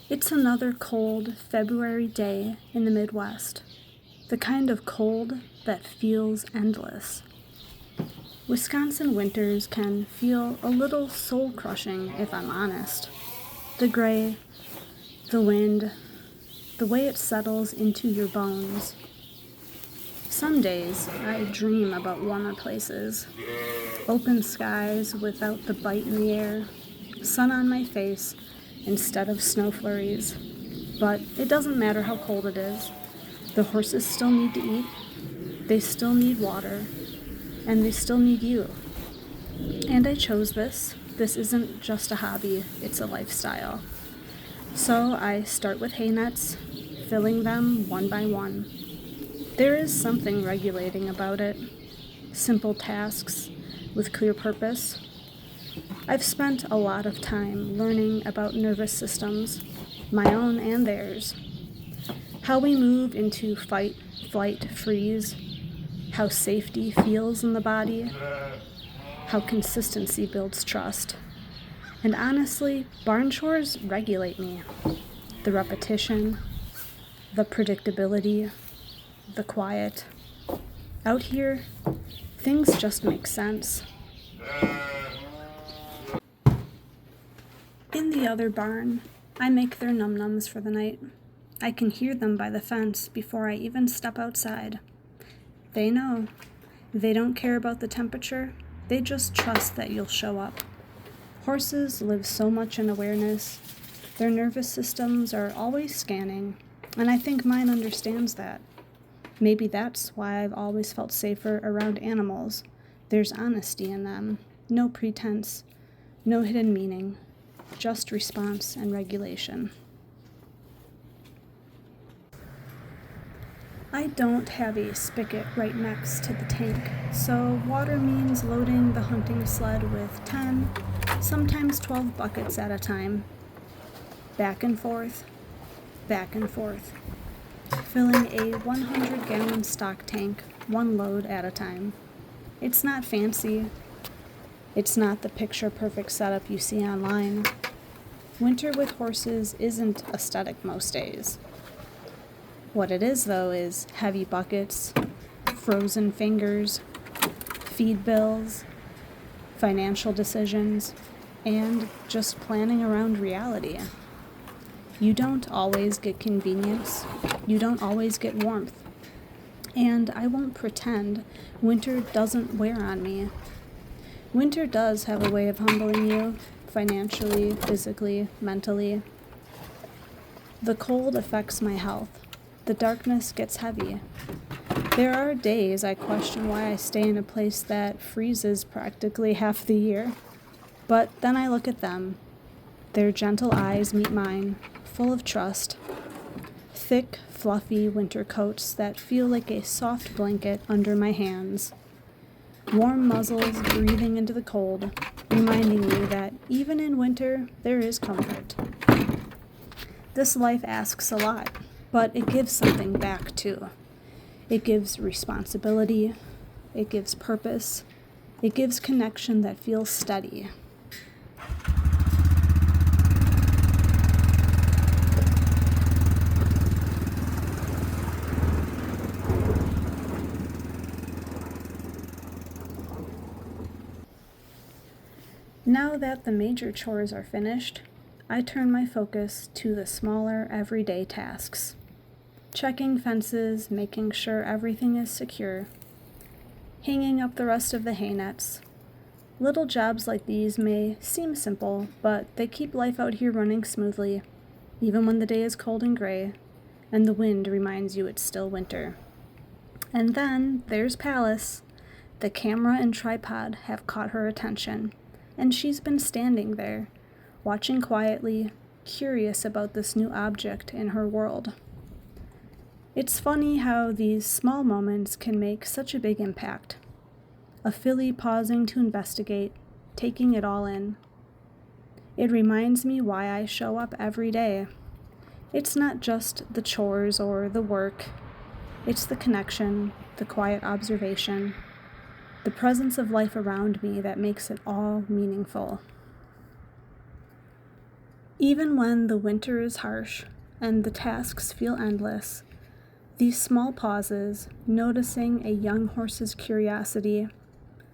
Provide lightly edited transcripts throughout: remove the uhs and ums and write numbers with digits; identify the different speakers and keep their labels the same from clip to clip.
Speaker 1: It's another cold February day in the Midwest, the kind of cold that feels endless. Wisconsin winters can feel a little soul-crushing, if I'm honest. The gray, the wind, the way it settles into your bones. Some days I dream about warmer places, open skies without the bite in the air, sun on my face instead of snow flurries. But it doesn't matter how cold it is. The horses still need to eat, they still need water, and they still need you. And I chose this. This isn't just a hobby, it's a lifestyle. So I start with hay nets, filling them one by one. There is something regulating about it. Simple tasks with clear purpose. I've spent a lot of time learning about nervous systems, my own and theirs. How we move into fight, flight, freeze. How safety feels in the body. How consistency builds trust. And honestly, barn chores regulate me. The repetition, the predictability, the quiet. Out here, things just make sense. In the other barn, I make their num-nums for the night. I can hear them by the fence before I even step outside. They know. They don't care about the temperature. They just trust that you'll show up. Horses live so much in awareness. Their nervous systems are always scanning, and I think mine understands that. Maybe that's why I've always felt safer around animals. There's honesty in them. No pretense. No hidden meaning. Just response and regulation. I don't have a spigot right next to the tank, so water means loading the hunting sled with 10, sometimes 12 buckets at a time. Back and forth, filling a 100-gallon stock tank, one load at a time. It's not fancy. It's not the picture-perfect setup you see online. Winter with horses isn't aesthetic most days. What it is, though, is heavy buckets, frozen fingers, feed bills, financial decisions, and just planning around reality. You don't always get convenience. You don't always get warmth. And I won't pretend winter doesn't wear on me. Winter does have a way of humbling you, financially, physically, mentally. The cold affects my health. The darkness gets heavy. There are days I question why I stay in a place that freezes practically half the year. But then I look at them. Their gentle eyes meet mine, full of trust. Thick, fluffy winter coats that feel like a soft blanket under my hands. Warm muzzles breathing into the cold, reminding me that even in winter, there is comfort. This life asks a lot, but it gives something back too. It gives responsibility, it gives purpose, it gives connection that feels steady. Now that the major chores are finished, I turn my focus to the smaller, everyday tasks. Checking fences, making sure everything is secure, hanging up the rest of the hay nets. Little jobs like these may seem simple, but they keep life out here running smoothly, even when the day is cold and gray, and the wind reminds you it's still winter. And then there's Pallas. The camera and tripod have caught her attention, and she's been standing there, watching quietly, curious about this new object in her world. It's funny how these small moments can make such a big impact. A filly pausing to investigate, taking it all in. It reminds me why I show up every day. It's not just the chores or the work. It's the connection, the quiet observation, the presence of life around me that makes it all meaningful. Even when the winter is harsh and the tasks feel endless, these small pauses, noticing a young horse's curiosity,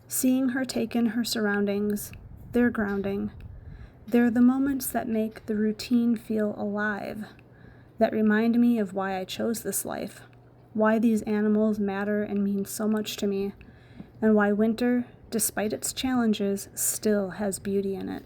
Speaker 1: seeing her take in her surroundings, they're grounding. They're the moments that make the routine feel alive, that remind me of why I chose this life, why these animals matter and mean so much to me, and why winter, despite its challenges, still has beauty in it.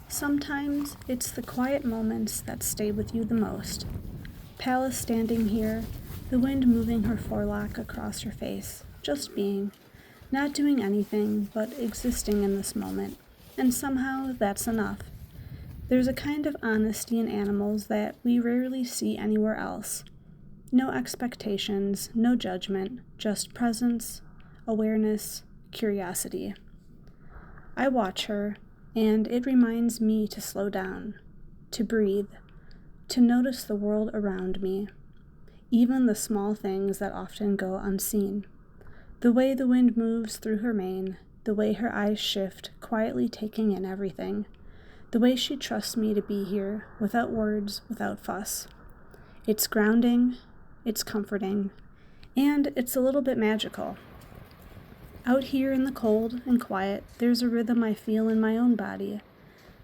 Speaker 1: Sometimes it's the quiet moments that stay with you the most. Pallas standing here, the wind moving her forelock across her face, just being, not doing anything but existing in this moment, and somehow that's enough. There's a kind of honesty in animals that we rarely see anywhere else. No expectations, no judgment, just presence, awareness, curiosity. I watch her, and it reminds me to slow down, to breathe, to notice the world around me, even the small things that often go unseen. The way the wind moves through her mane, the way her eyes shift, quietly taking in everything, the way she trusts me to be here, without words, without fuss. It's grounding, it's comforting, and it's a little bit magical. Out here in the cold and quiet, there's a rhythm I feel in my own body.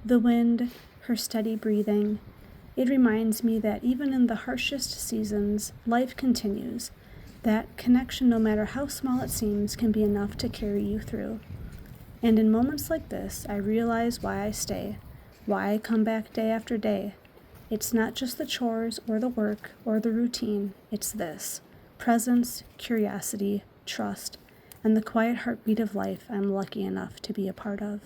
Speaker 1: The wind, her steady breathing. It reminds me that even in the harshest seasons, life continues. That connection, no matter how small it seems, can be enough to carry you through. And in moments like this, I realize why I stay, why I come back day after day. It's not just the chores or the work or the routine, it's this: presence, curiosity, trust, and the quiet heartbeat of life I'm lucky enough to be a part of.